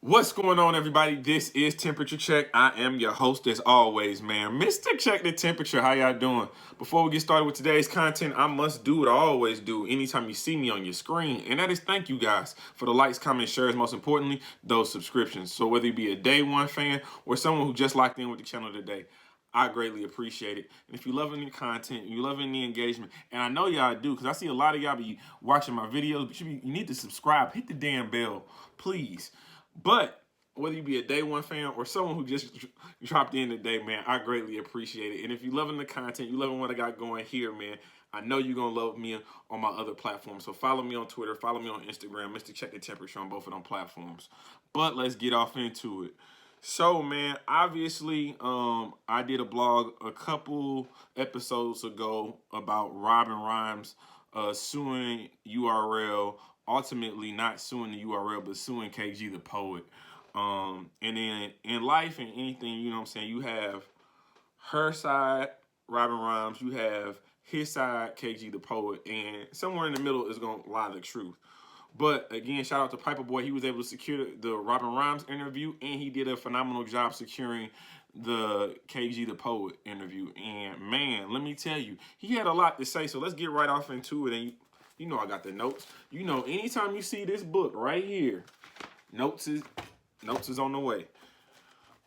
What's going on, everybody? This is Temperature Check. I am your host, as always, man. Mr. Check the Temperature. How y'all doing? Before we get started with today's content, I must do what I always do anytime you see me on your screen, and that is thank you guys for the likes, comments, shares, most importantly, those subscriptions. So whether you be a day one fan or someone who just locked in with the channel today, I greatly appreciate it. And if you're loving the content, you're loving the engagement, and I know y'all do, because I see a lot of y'all be watching my videos, but you need to subscribe. Hit the damn bell, please. But whether you be a day one fan or someone who just dropped in today, man, I greatly appreciate it. And if you're loving the content, you loving what I got going here, man, I know you're going to love me on my other platforms. So follow me on Twitter, follow me on Instagram, Mr. Check the Temperature on both of them platforms. But let's get off into it. So, man, obviously, I did a blog a couple episodes ago about Robin Rhymes suing URL, ultimately not suing the URL, but suing KG the poet. And then in life and anything, you know what I'm saying, you have her side, Robin Rhymes, you have his side, KG the poet, and somewhere in the middle is going to lie the truth. But again, shout out to Piperboy. He was able to secure the Robin Rhymes interview, and he did a phenomenal job securing the KG the Poet interview. And man, let me tell you, he had a lot to say. So let's get right off into it. And you know I got the notes. You know, anytime you see this book right here, notes is on the way.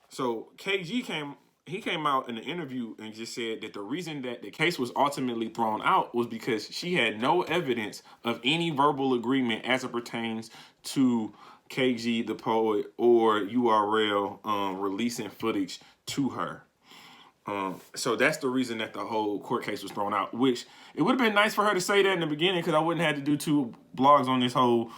So KG came out in the interview and just said that the reason that the case was ultimately thrown out was because she had no evidence of any verbal agreement as it pertains to KG the Poet or URL releasing footage to her. So that's the reason that the whole court case was thrown out, which it would have been nice for her to say that in the beginning, because I wouldn't have to do two blogs on this whole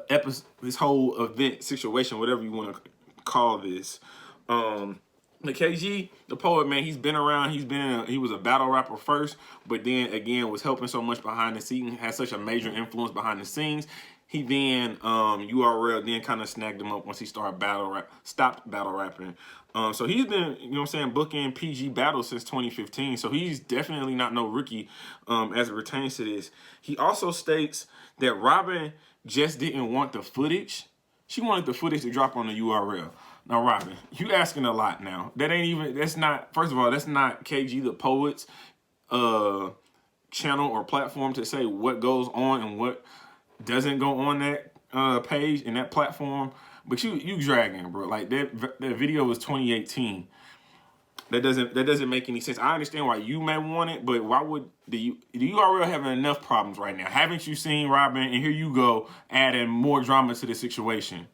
episode, this whole event situation, whatever you want to call this. The KG, the poet, man, he's been around. He was a battle rapper first, but then again was helping so much behind the scenes, had such a major influence behind the scenes. He then URL then kind of snagged him up once he stopped battle rapping. So he's been, you know what I'm saying, booking PG battles since 2015. So he's definitely not no rookie as it pertains to this. He also states that Robin just didn't want the footage. She wanted the footage to drop on the URL. Now, Robin, you asking a lot now. That's not, first of all, that's not KG the Poet's channel or platform to say what goes on and what doesn't go on that page and that platform. But you dragging, bro. Like that video was 2018. That doesn't make any sense. I understand why you may want it, but why would the URL having enough problems right now? Haven't you seen Robin? And here you go adding more drama to the situation.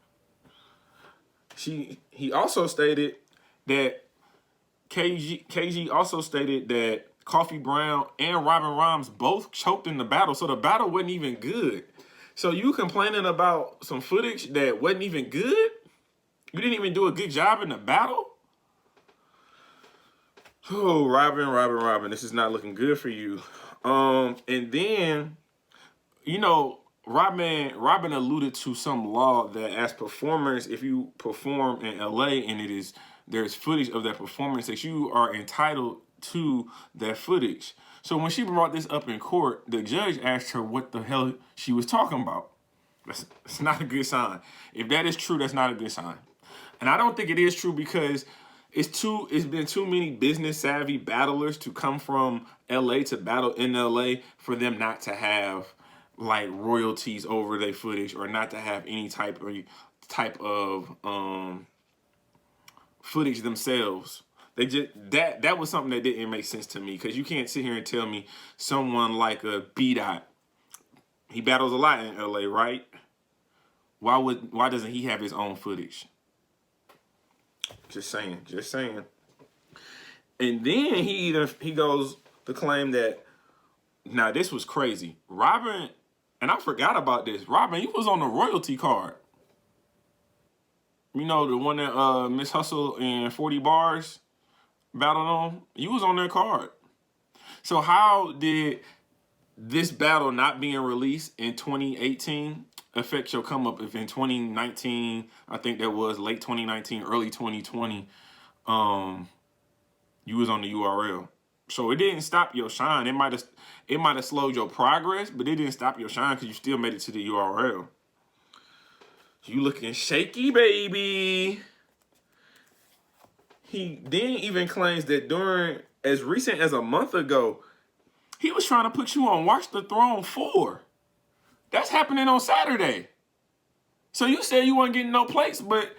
He also stated that KG also stated that Coffee Brown and Robin Rhymes both choked in the battle, so the battle wasn't even good. So you complaining about some footage that wasn't even good? You didn't even do a good job in the battle? Oh, Robin, this is not looking good for you. And then, you know, Robin alluded to some law that as performers, if you perform in LA and there's footage of that performance, that you are entitled to that footage. So when she brought this up in court, the judge asked her what the hell she was talking about. That's not a good sign. If that is true, that's not a good sign. And I don't think it is true, because it's been too many business savvy battlers to come from LA to battle in LA for them not to have like royalties over their footage, or not to have any type of footage themselves. They just that was something that didn't make sense to me, because you can't sit here and tell me someone like a B-Dot, he battles a lot in LA, right? Why doesn't he have his own footage? Just saying. And then he goes to claim that, now this was crazy. Robin, and I forgot about this. Robin, you was on the royalty card. You know, the one that Miss Hustle and 40 Bars battled on? You was on their card. So how did this battle not being released in 2018 affect your come up if in 2019, I think that was late 2019, early 2020, you was on the URL? So it didn't stop your shine. It might have slowed your progress, but it didn't stop your shine, because you still made it to the URL. You looking shaky, baby. He then even claims that during as recent as a month ago, he was trying to put you on Watch the Throne 4. That's happening on Saturday. So you said you weren't getting no plates, but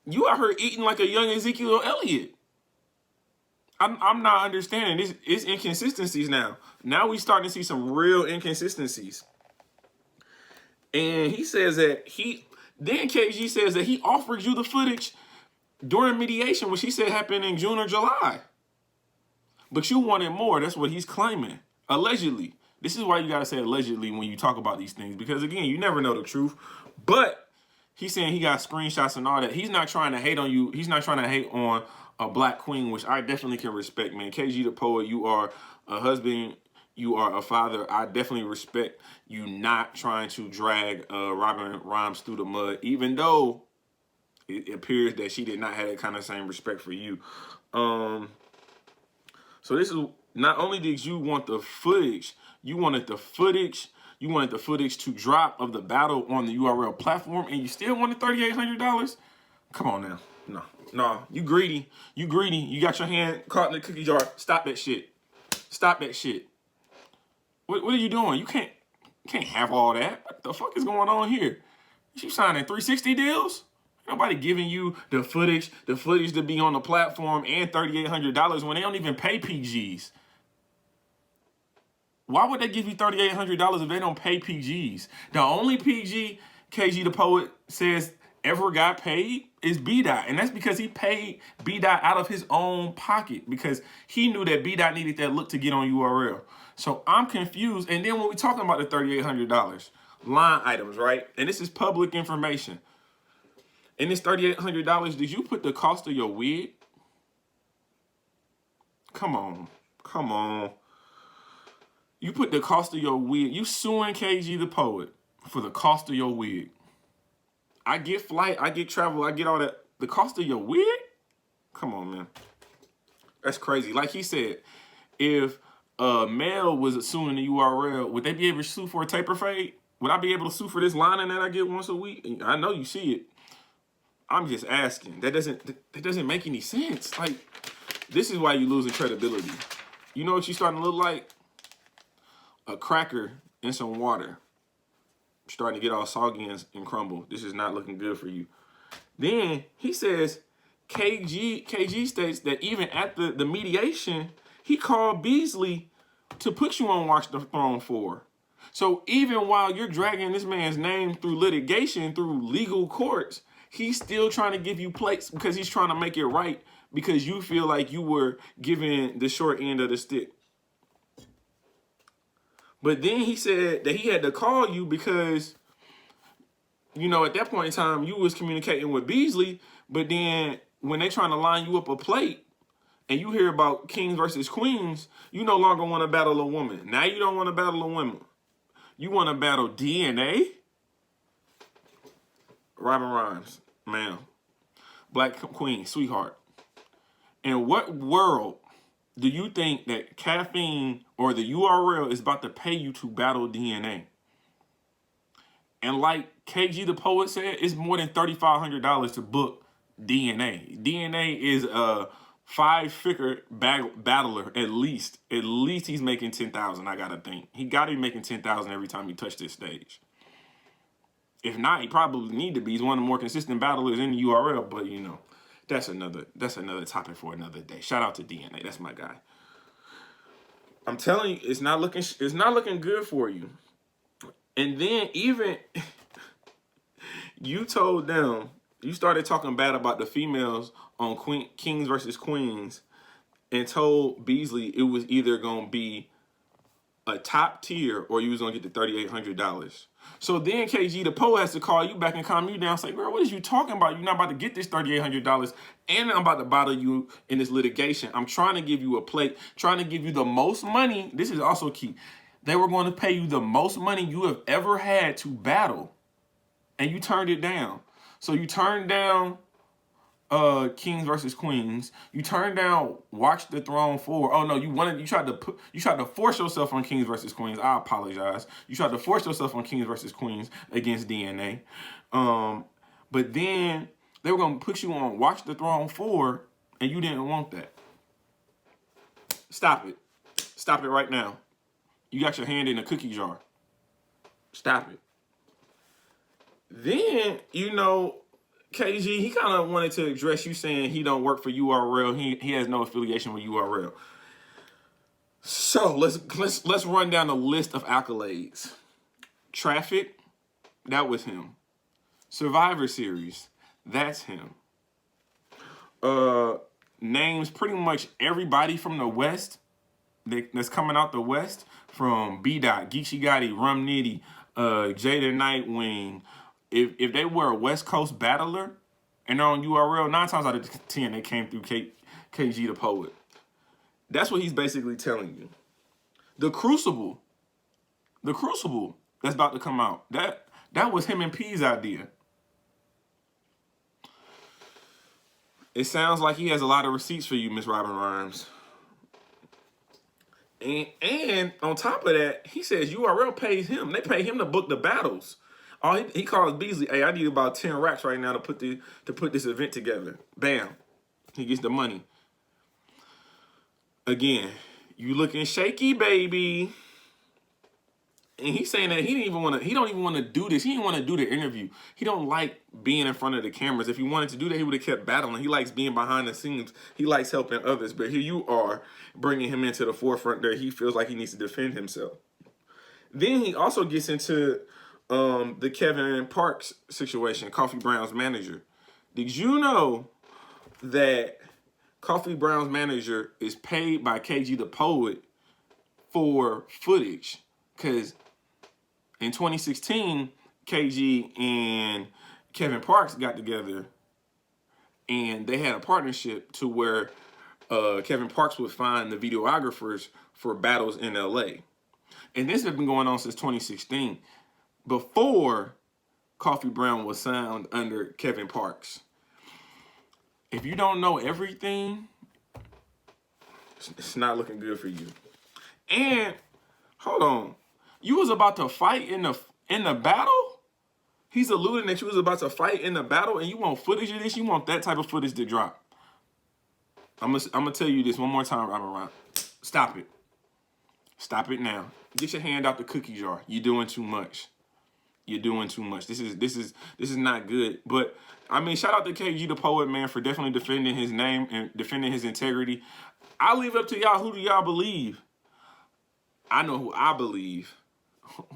you out here eating like a young Ezekiel Elliott. I'm not understanding. It's inconsistencies now. Now we starting to see some real inconsistencies. And he says that then KG says that he offered you the footage during mediation, which he said happened in June or July. But you wanted more. That's what he's claiming. Allegedly. This is why you got to say allegedly when you talk about these things. Because, again, you never know the truth. But he's saying he got screenshots and all that. He's not trying to hate on you. He's not trying to hate on a black queen, which I definitely can respect, man. KG the poet, you are a husband. You are a father. I definitely respect you not trying to drag Robin Rhymes through the mud, even though it appears that she did not have that kind of same respect for you. So this is, not only did you want the footage, you wanted the footage to drop of the battle on the URL platform, and you still wanted $3,800? Come on now. No, you greedy. You greedy. You got your hand caught in the cookie jar. Stop that shit. Stop that shit. What are you doing? You can't have all that. What the fuck is going on here? You signing 360 deals? Nobody giving you the footage to be on the platform and $3,800 when they don't even pay PGs. Why would they give you $3,800 if they don't pay PGs? The only PG KG the Poet says ever got paid is B-Dot. And that's because he paid B-Dot out of his own pocket because he knew that B-Dot needed that look to get on URL. So I'm confused. And then when we're talking about the $3,800, line items, right? And this is public information. In this $3,800, did you put the cost of your wig? Come on. You put the cost of your wig. You suing KG the Poet for the cost of your wig. I get flight, I get travel, I get all that. The cost of your wig? Come on, man. That's crazy. Like he said, if a male was suing the URL, would they be able to sue for a taper fade? Would I be able to sue for this lining that I get once a week? I know you see it. I'm just asking. That doesn't make any sense. Like, this is why you're losing credibility. You know what you're starting to look like? A cracker in some water. Starting to get all soggy and crumble. This is not looking good for you. Then he says, KG states that even at the mediation, he called Beasley to put you on Watch the Throne 4. So even while you're dragging this man's name through litigation, through legal courts, he's still trying to give you plates because he's trying to make it right because you feel like you were given the short end of the stick. But then he said that he had to call you because, you know, at that point in time, you was communicating with Beasley. But then when they trying to line you up a plate and you hear about kings versus queens, you no longer want to battle a woman. Now you don't want to battle a woman. You want to battle DNA? Robin Rhymes, ma'am. Black queen, sweetheart. In what world do you think that caffeine or the URL is about to pay you to battle DNA? And like KG the Poet said, it's more than $3,500 to book DNA. DNA is a 5-figure battler at least. At least he's making $10,000, I gotta think. He gotta be making $10,000 every time he touched this stage. If not, he probably need to be. He's one of the more consistent battlers in the URL, but you know. That's another topic for another day. Shout out to DNA. That's my guy. I'm telling you, it's not looking good for you. And then even you told them, you started talking bad about the females on Kings versus Queens and told Beasley it was either going to be a top tier or you was going to get the $3,800. So then KG the Poe has to call you back and calm you down. Say, girl, what is you talking about? You're not about to get this $3,800 and I'm about to bother you in this litigation. I'm trying to give you a plate, trying to give you the most money. This is also key. They were going to pay you the most money you have ever had to battle and you turned it down. So you turned down Kings versus Queens. You turned down Watch the Throne 4. Oh no, you tried to force yourself on Kings versus Queens. I apologize. You tried to force yourself on Kings versus Queens against DNA. But then they were gonna put you on Watch the Throne 4, and you didn't want that. Stop it. Stop it right now. You got your hand in a cookie jar. Stop it. Then, KG, he kind of wanted to address you saying he don't work for URL. He has no affiliation with URL. So let's run down a list of accolades. Traffic, that was him. Survivor Series, that's him. Names pretty much everybody from the West that's coming out the West, from B-Dot, Geechee Gotti, Rum Nitty, Jada Nightwing. If they were a West Coast battler and they're on URL, 9 times out of 10 they came through KG the Poet. That's what he's basically telling you. The Crucible that's about to come out, that was him and P's idea. It sounds like he has a lot of receipts for you, Miss Robin Rhymes. And on top of that, he says URL pays him. They pay him to book the battles. He calls Beasley, hey, I need about 10 racks right now to put this event together. Bam. He gets the money. Again, you looking shaky, baby. And he's saying that he don't even want to do this. He didn't want to do the interview. He don't like being in front of the cameras. If he wanted to do that, he would have kept battling. He likes being behind the scenes. He likes helping others. But here you are bringing him into the forefront there. He feels like he needs to defend himself. Then he also gets into the Kevin Parks situation, Coffee Brown's manager. Did you know that Coffee Brown's manager is paid by KG the Poet for footage? Because in 2016, KG and Kevin Parks got together and they had a partnership to where Kevin Parks would find the videographers for battles in LA. And this has been going on since 2016, before Coffee Brown was signed under Kevin Parks. If you don't know everything, it's not looking good for you. And hold on, you was about to fight in the battle? He's alluding that you was about to fight in the battle and you want footage of this? You want that type of footage to drop. I'm gonna tell you this one more time, Robin Rhymes. Stop it. Stop it now. Get your hand out the cookie jar. You're doing too much. You're doing too much. This is not good. But I mean, shout out to KG the Poet, man, for definitely defending his name and defending his integrity. I'll leave it up to y'all. Who do y'all believe? I know who I believe,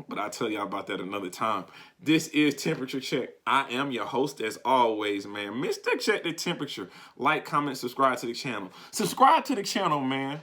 but I'll tell y'all about that another time. This is Temperature Check. I am your host as always, man. Mr. Check the Temperature. Like, comment, subscribe to the channel. Subscribe to the channel, man.